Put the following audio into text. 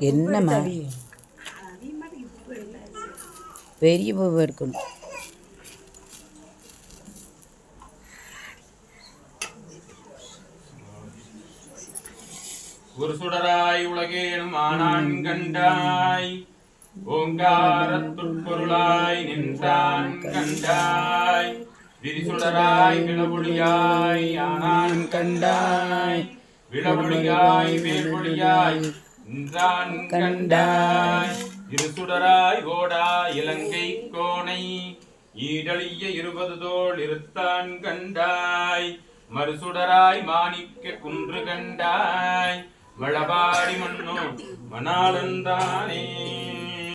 என்னம்மா பெரிய பூவை எடுக்கணும். ஒரு சுடராய் உலகேனும் ஆனான் கண்டாய் ஓங்காரத்துட்பொருளாய் நின்றான் கண்டாய் விரிசுடராய் விளவொளியாய் ஆனான் கண்டாய் விளவொளியாய் வேல்வொளியாய் நின்றான் கண்டாய் இருசுடராய் ஓடா இலங்கை கோணை ஈடழிய 20 தோள் இருத்தான் கண்டாய் மறுசுடராய் மாணிக்க குன்று கண்டாய் வளபாடி மண்ணோ மணாளந்தானே.